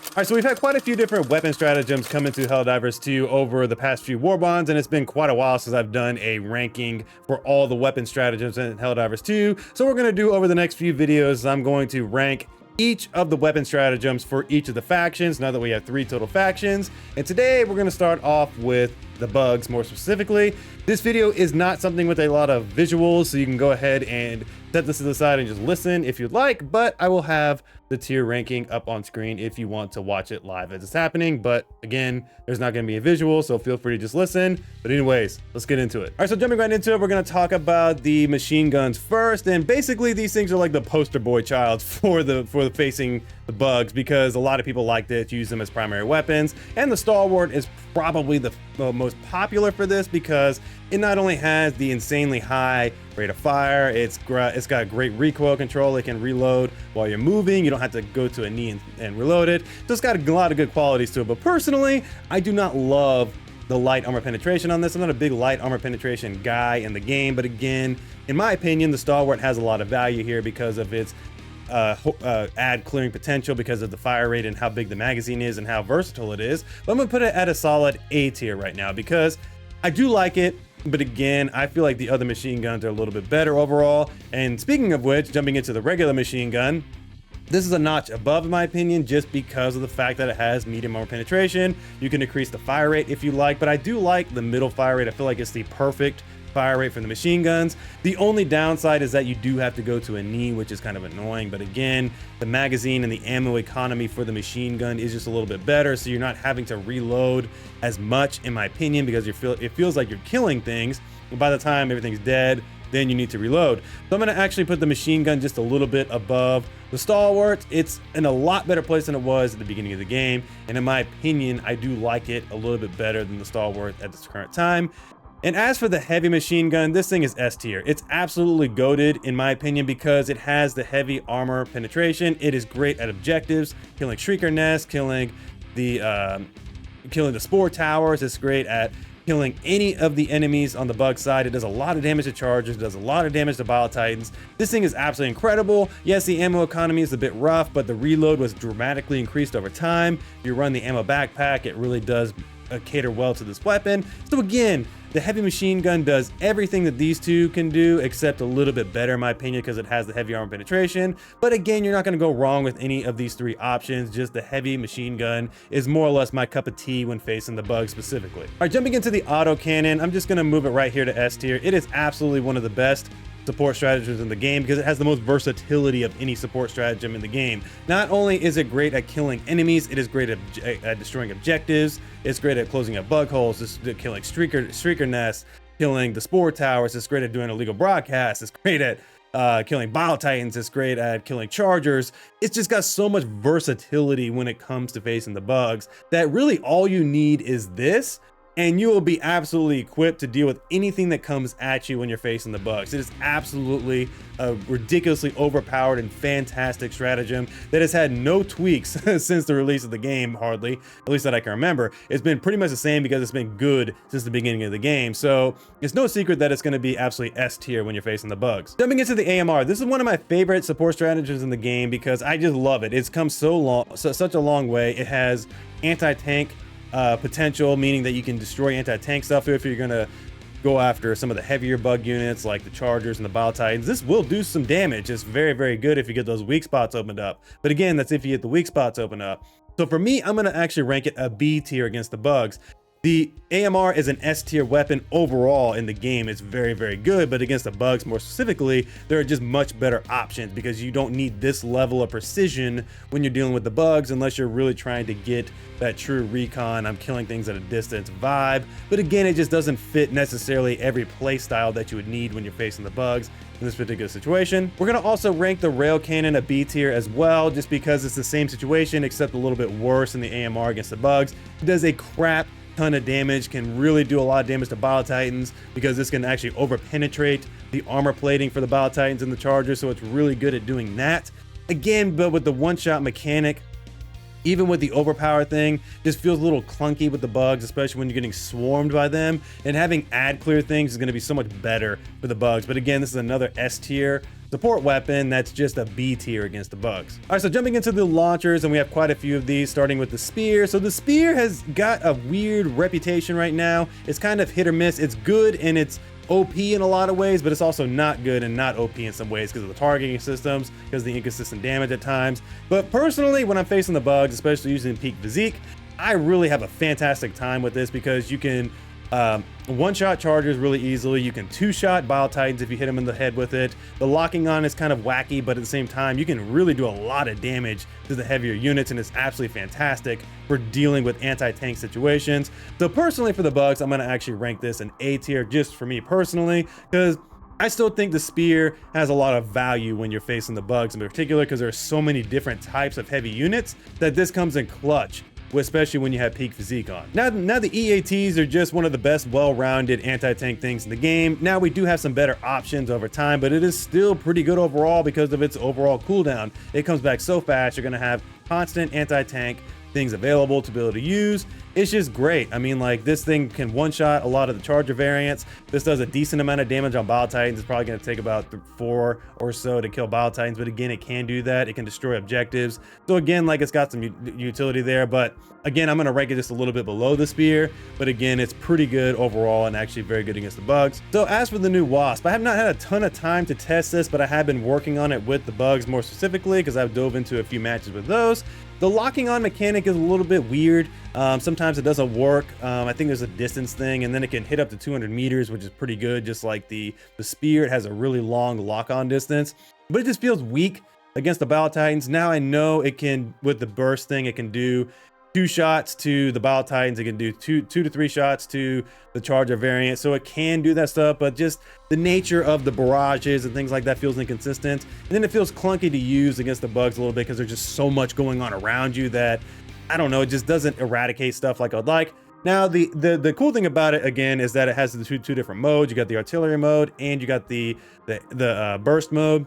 All right, so we've had quite a few different weapon stratagems come into Helldivers 2 over the past few warbonds, and it's been quite a while since I've done a ranking for all the weapon stratagems in Helldivers 2. So what we're going to do over the next few videos, I'm going to rank each of the weapon stratagems for each of the factions, now that we have 3 total factions. And today we're going to start off with the bugs more specifically. This video is not something with a lot of visuals, so you can go ahead and set this to the side and just listen if you'd like, but I will have the tier ranking up on screen if you want to watch it live as it's happening. But again, there's not going to be a visual, so feel free to just listen. But anyways, let's get into it. All right, so jumping right into it, we're going to talk about the machine guns first. And basically these things are like the poster boy child for the facing the bugs, because a lot of people like to use them as primary weapons. And the Stalwart is probably the most popular for this because it not only has the insanely high rate of fire, it's got great recoil control. It can reload while you're moving. You don't have to go to a knee and reload it. So it's got a lot of good qualities to it. But personally, I do not love the light armor penetration on this. I'm not a big light armor penetration guy in the game, but again, in my opinion, the Stalwart has a lot of value here because of its ad clearing potential, because of the fire rate and how big the magazine is and how versatile it is. But I'm gonna put it at a solid A tier right now because I do like it. But again, I feel like the other machine guns are a little bit better overall. And speaking of which, jumping into the regular machine gun, this is a notch above in my opinion, just because of the fact that it has medium armor penetration. You can increase the fire rate if you like, but I do like the middle fire rate. I feel like it's the perfect fire rate for the machine guns. The only downside is that you do have to go to a knee, which is kind of annoying. But again, the magazine and the ammo economy for the machine gun is just a little bit better, so you're not having to reload as much, in my opinion, because it feels like you're killing things, and by the time everything's dead, then you need to reload. So I'm going to actually put the machine gun just a little bit above the Stalwart. It's in a lot better place than it was at the beginning of the game, and in my opinion, I do like it a little bit better than the Stalwart at this current time. And as for the heavy machine gun, this thing is S tier. It's absolutely goated in my opinion because it has the heavy armor penetration. It is great at objectives, killing Shrieker nests, killing the spore towers. It's great at killing any of the enemies on the bug side. It does a lot of damage to chargers, it does a lot of damage to bile titans. This thing is absolutely incredible. Yes, the ammo economy is a bit rough, but the reload was dramatically increased over time. If you run the ammo backpack, it really does cater well to this weapon. So again, the heavy machine gun does everything that these two can do, except a little bit better in my opinion because it has the heavy armor penetration. But again, you're not going to go wrong with any of these 3 options. Just the heavy machine gun is more or less my cup of tea when facing the bugs specifically. All right, jumping into the autocannon, I'm just going to move it right here to S tier. It is absolutely one of the best support stratagems in the game because it has the most versatility of any support stratagem in the game. Not only is it great at killing enemies, it is great at destroying objectives. It's great at closing up bug holes. It's killing streaker nests, killing the spore towers. It's great at doing illegal broadcasts. It's great at killing bile titans. It's great at killing chargers. It's just got so much versatility when it comes to facing the bugs that really all you need is this, and you will be absolutely equipped to deal with anything that comes at you when you're facing the bugs. It is absolutely a ridiculously overpowered and fantastic stratagem that has had no tweaks since the release of the game, hardly, at least that I can remember. It's been pretty much the same because it's been good since the beginning of the game. So it's no secret that it's going to be absolutely S tier when you're facing the bugs. Jumping into the AMR, this is one of my favorite support stratagems in the game because I just love it. It's come such a long way. It has anti-tank potential, meaning that you can destroy anti-tank stuff if you're gonna go after some of the heavier bug units like the chargers and the bile titans. This will do some damage. It's very, very good if you get those weak spots opened up. But again, that's if you get the weak spots open up. So for me, I'm gonna actually rank it a B tier against the bugs. The AMR is an S tier weapon overall in the game. It's very, very good, but against the bugs more specifically, there are just much better options because you don't need this level of precision when you're dealing with the bugs unless you're really trying to get that true recon, I'm killing things at a distance vibe. But again, it just doesn't fit necessarily every play style that you would need when you're facing the bugs in this particular situation. We're gonna also rank the Railcannon a B tier as well, just because it's the same situation except a little bit worse in the AMR against the bugs. It does a crap ton of damage, can really do a lot of damage to bile titans because this can actually over penetrate the armor plating for the bile titans and the chargers, so it's really good at doing that. Again, but with the one-shot mechanic, even with the overpower thing, just feels a little clunky with the bugs, especially when you're getting swarmed by them. And having ad clear things is going to be so much better for the bugs. But again, this is another S tier support weapon that's just a B tier against the bugs. All right, so jumping into the launchers, and we have quite a few of these, starting with the Spear. So the Spear has got a weird reputation right now. It's kind of hit or miss. It's good and it's OP in a lot of ways, but it's also not good and not OP in some ways because of the targeting systems, because of the inconsistent damage at times. But personally, when I'm facing the bugs, especially using peak physique, I really have a fantastic time with this because you can one-shot chargers really easily. You can two-shot Bile Titans if you hit them in the head with it. The locking on is kind of wacky, but at the same time, you can really do a lot of damage to the heavier units, and it's absolutely fantastic for dealing with anti-tank situations. So personally, for the bugs, I'm going to actually rank this an A tier just for me personally, because I still think the Spear has a lot of value when you're facing the bugs in particular, because there's so many different types of heavy units that this comes in clutch, especially when you have peak physique on. Now the EATs are just one of the best well-rounded anti-tank things in the game. Now we do have some better options over time, but it is still pretty good overall because of its overall cooldown. It comes back so fast, you're gonna have constant anti-tank things available to be able to use. It's just great. I mean, like, this thing can one-shot a lot of the Charger variants. This does a decent amount of damage on Bile Titans. It's probably going to take about 4 or so to kill Bile Titans, but again, it can do that. It can destroy objectives. So again, like, it's got some utility there, but again, I'm going to rank it just a little bit below the Spear, but again, it's pretty good overall and actually very good against the bugs. So as for the new W.A.S.P, I have not had a ton of time to test this, but I have been working on it with the bugs more specifically because I've dove into a few matches with those. The locking on mechanic is a little bit weird. Sometimes it doesn't work. I think there's a distance thing, and then it can hit up to 200 meters, which is pretty good. Just like the Spear, it has a really long lock-on distance, but it just feels weak against the Bile Titans. Now I know it can, with the burst thing, it can do 2 shots to the Bile Titans. It can do two to 3 shots to the Charger variant. So it can do that stuff, but just the nature of the barrages and things like that feels inconsistent. And then it feels clunky to use against the bugs a little bit because there's just so much going on around you that, I don't know, it just doesn't eradicate stuff like I'd like. Now, the cool thing about it, again, is that it has the two different modes. You got the artillery mode and you got the burst mode.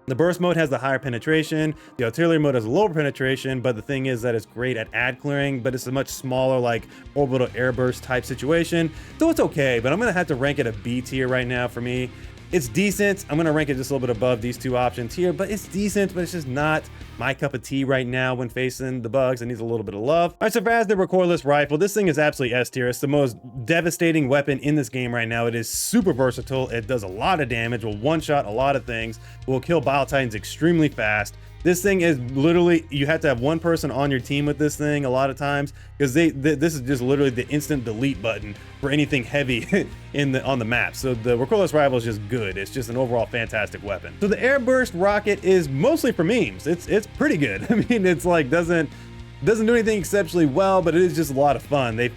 The burst mode has the higher penetration. The artillery mode has a lower penetration, but the thing is that it's great at ad clearing, but it's a much smaller, like, orbital airburst type situation. So it's okay, but I'm gonna have to rank it a B tier right now for me. It's decent. I'm gonna rank it just a little bit above these 2 options here, but it's decent, but it's just not my cup of tea right now when facing the bugs. It needs a little bit of love. All right, so as the recoilless rifle, this thing is absolutely S tier. It's the most devastating weapon in this game right now. It is super versatile. It does a lot of damage, will one-shot a lot of things, will kill Bile Titans extremely fast. This thing is literally, you have to have one person on your team with this thing a lot of times, because this is just literally the instant delete button for anything heavy on the map. So the recoilless rifle is just good. It's just an overall fantastic weapon. So the Airburst rocket is mostly for memes. It's pretty good. I mean, it's like doesn't do anything exceptionally well, but it is just a lot of fun. They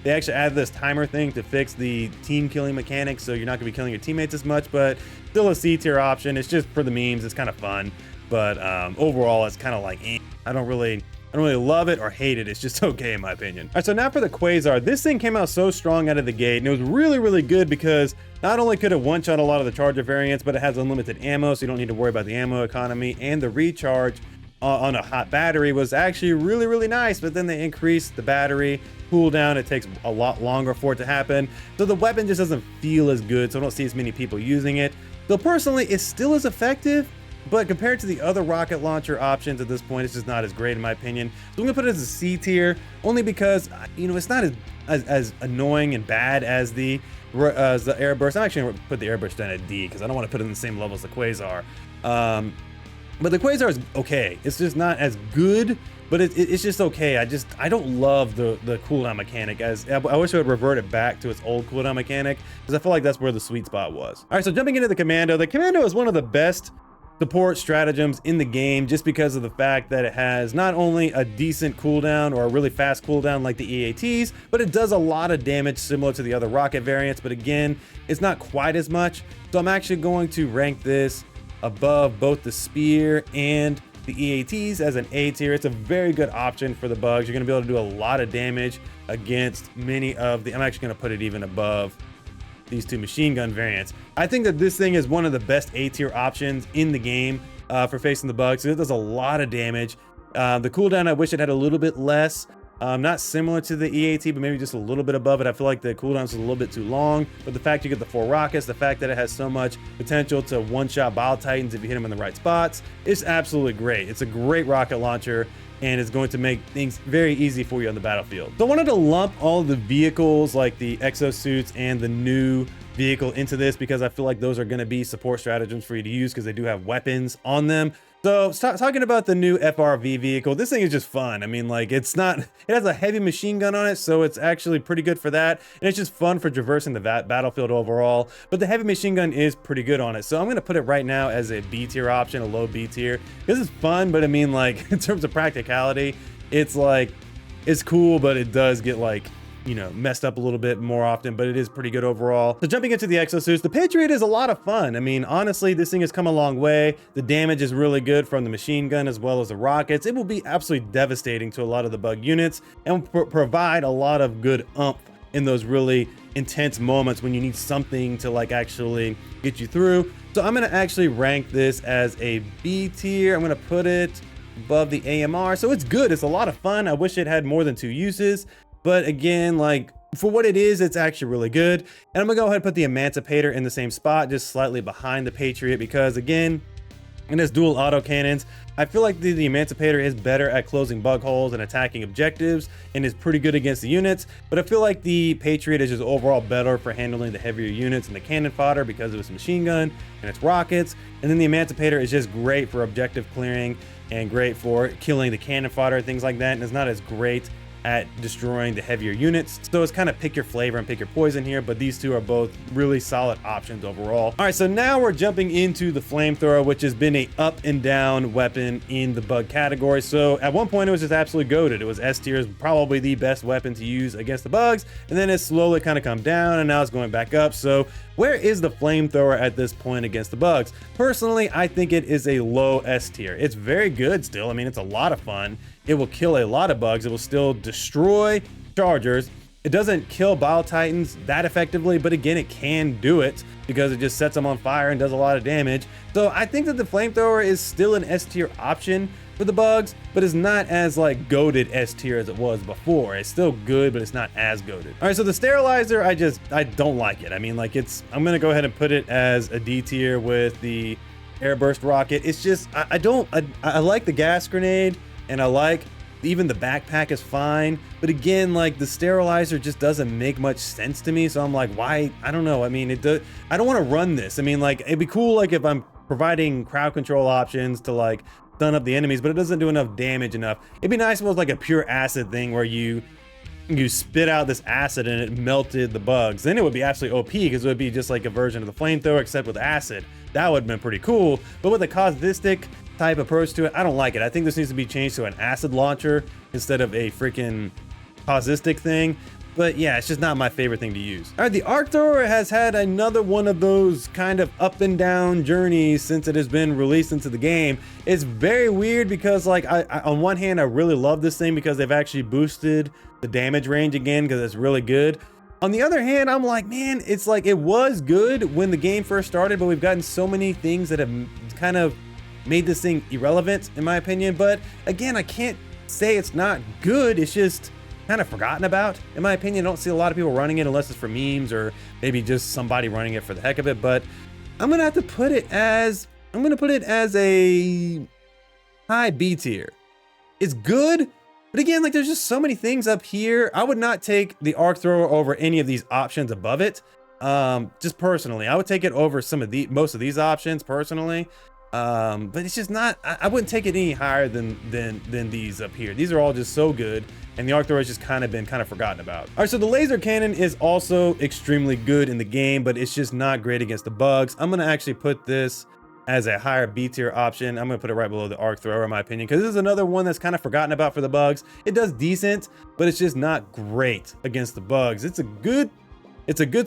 actually added this timer thing to fix the team killing mechanics, so you're not gonna be killing your teammates as much, but still a C tier option. It's just for the memes. It's kind of fun. But overall, it's kind of like, I don't really love it or hate it. It's just okay in my opinion. All right, so now for the Quasar. This thing came out so strong out of the gate, and it was really, really good because not only could it one-shot a lot of the Charger variants, but it has unlimited ammo, so you don't need to worry about the ammo economy, and the recharge on a hot battery was actually really, really nice. But then they increased the battery cooldown. It takes a lot longer for it to happen. So the weapon just doesn't feel as good, so I don't see as many people using it. So personally, it's still as effective, but compared to the other rocket launcher options at this point, it's just not as great in my opinion. So I'm gonna put it as a C tier, only because, you know, it's not as annoying and bad as the Airburst. I'm actually gonna put the Airburst down at D because I don't want to put it in the same level as the Quasar. But the Quasar is okay. It's just not as good, but it's just okay. I don't love the cooldown mechanic. I wish it would revert it back to its old cooldown mechanic, because I feel like that's where the sweet spot was. All right, so jumping into the Commando. The Commando is one of the best support stratagems in the game, just because of the fact that it has not only a decent cooldown or a really fast cooldown like the EATs, but it does a lot of damage similar to the other rocket variants. But again, it's not quite as much. So I'm actually going to rank this above both the Spear and the EATs as an A tier. It's a very good option for the bugs. You're going to be able to do a lot of damage against many of the, I'm actually going to put it even above these 2 machine gun variants. I think that this thing is one of the best A tier options in the game for facing the bugs. It does a lot of damage. The cooldown, I wish it had a little bit less, Not similar to the EAT, but maybe just a little bit above it. I feel like the cooldown is a little bit too long, but the fact you get the 4 rockets, the fact that it has so much potential to one-shot Bile Titans if you hit them in the right spots, it's absolutely great. It's a great rocket launcher, and it's going to make things very easy for you on the battlefield. So I wanted to lump all the vehicles like the exosuits and the new vehicle into this because I feel like those are going to be support stratagems for you to use because they do have weapons on them. So talking about the new FRV vehicle, this thing is just fun. I mean, like it has a heavy machine gun on it, so it's actually pretty good for that. And it's just fun for traversing the battlefield overall. But the heavy machine gun is pretty good on it. So I'm going to put it right now as a B tier option, a low B tier. This is fun, but I mean, like in terms of practicality, it's like, it's cool, but it does get like, you know, messed up a little bit more often, but it is pretty good overall. So jumping into the exosuits, the Patriot is a lot of fun. I mean, honestly, this thing has come a long way. The damage is really good from the machine gun as well as the rockets. It will be absolutely devastating to a lot of the bug units and provide a lot of good oomph in those really intense moments when you need something to like actually get you through. So I'm going to actually rank this as a B tier. I'm going to put it above the AMR. So it's good. It's a lot of fun. I wish it had more than 2 uses. But again, like for what it is, it's actually really good. And I'm gonna go ahead and put the Emancipator in the same spot, just slightly behind the Patriot, because again, it has dual autocannons. I feel like the Emancipator is better at closing bug holes and attacking objectives and is pretty good against the units. But I feel like the Patriot is just overall better for handling the heavier units and the cannon fodder because of its machine gun and its rockets. And then the Emancipator is just great for objective clearing and great for killing the cannon fodder and things like that. And it's not as great at destroying the heavier units. So it's kind of pick your flavor and pick your poison here, but these two are both really solid options overall. All right, so now we're jumping into the flamethrower, which has been a up and down weapon in the bug category. So at one point it was just absolutely goated. It was S tier, probably the best weapon to use against the bugs, and then it slowly kind of come down and now it's going back up. So where is the flamethrower at this point against the bugs? Personally, I think it is a low S tier. It's very good still. I mean, it's a lot of fun. It will kill a lot of bugs. It will still destroy chargers. It doesn't kill Bile Titans that effectively, but again, it can do it because it just sets them on fire and does a lot of damage. So I think that the flamethrower is still an S tier option for the bugs, but it's not as like goated S tier as it was before. It's still good, but it's not as goated. All right, so the Sterilizer, I don't like it. I mean, like I'm gonna go ahead and put it as a D tier with the Airburst rocket. It's just, I like the gas grenade, and I like even the backpack is fine, but again, like the Sterilizer just doesn't make much sense to me. So I'm like, why? I don't know. I mean, I don't want to run this. I mean, like it'd be cool like if I'm providing crowd control options to like stun up the enemies, but it doesn't do enough damage enough. It'd be nice if it was like a pure acid thing where you spit out this acid and it melted the bugs. Then it would be absolutely OP because it would be just like a version of the flamethrower except with acid. That would have been pretty cool. But with a caustic type approach to it, I don't like it. I think this needs to be changed to an acid launcher instead of a freaking caustic thing. But yeah, it's just not my favorite thing to use. All right, the arc thrower has had another one of those kind of up and down journeys since it has been released into the game. It's very weird because like I on one hand, I really love this thing because they've actually boosted the damage range again because it's really good. On the other hand, I'm like, man, it's like it was good when the game first started, but we've gotten so many things that have kind of made this thing irrelevant in my opinion. But again, I can't say it's not good. It's just kind of forgotten about in my opinion. I don't see a lot of people running it unless it's for memes or maybe just somebody running it for the heck of it. But I'm gonna have to put it as a high B tier. It's good, but again, like there's just so many things up here. I would not take the arc thrower over any of these options above it. Just personally, I would take it over most of these options personally. But it's just not, I wouldn't take it any higher than these up here. These are all just so good, and the arc thrower has just kind of been forgotten about. All right, so the laser cannon is also extremely good in the game, but it's just not great against the bugs. I'm gonna actually put this as a higher B tier option. I'm gonna put it right below the arc thrower in my opinion, because this is another one that's kind of forgotten about for the bugs. It does decent, but it's just not great against the bugs. It's a good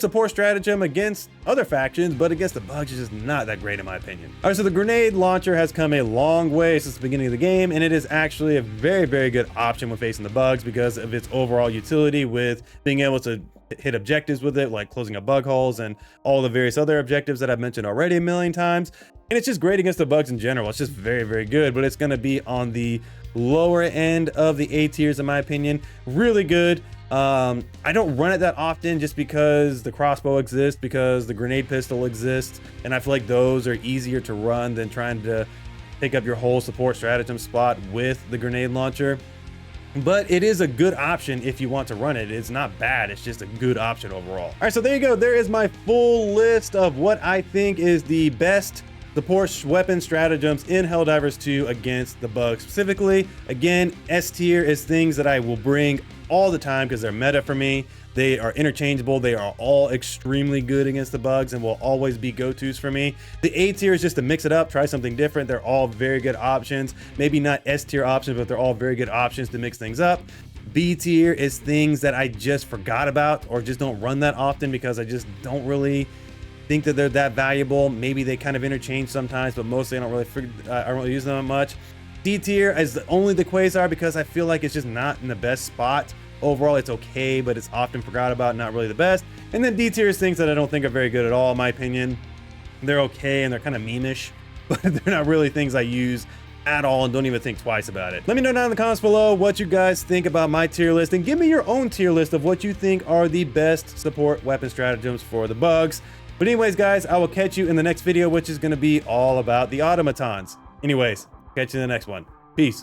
support stratagem against other factions, but against the bugs, it's just not that great in my opinion. All right, so the grenade launcher has come a long way since the beginning of the game, and it is actually a very, very good option when facing the bugs because of its overall utility with being able to hit objectives with it, like closing up bug holes and all the various other objectives that I've mentioned already a million times. And it's just great against the bugs in general. It's just very, very good, but it's gonna be on the lower end of the A tiers in my opinion. Really good. I don't run it that often just because the crossbow exists, because the grenade pistol exists, and I feel like those are easier to run than trying to pick up your whole support stratagem spot with the grenade launcher. But it is a good option if you want to run it. It's not bad, it's just a good option overall. All right, so there you go. There is my full list of what I think is the best support weapon stratagems in Helldivers 2 against the bugs. Specifically, again, S tier is things that I will bring all the time because they're meta for me. They are interchangeable. They are all extremely good against the bugs and will always be go-tos for me. The A tier is just to mix it up, try something different. They're all very good options. Maybe not S tier options, but they're all very good options to mix things up. B tier is things that I just forgot about or just don't run that often because I just don't really think that they're that valuable. Maybe they kind of interchange sometimes, but mostly I don't really use them much. D tier is only the Quasar because I feel like it's just not in the best spot. Overall, it's okay, but it's often forgot about, not really the best. And then D tier is things that I don't think are very good at all, in my opinion. They're okay and they're kind of meme-ish, but they're not really things I use at all and don't even think twice about it. Let me know down in the comments below what you guys think about my tier list, and give me your own tier list of what you think are the best support weapon stratagems for the bugs. But anyways, guys, I will catch you in the next video, which is going to be all about the automatons. Anyways, catch you in the next one. Peace.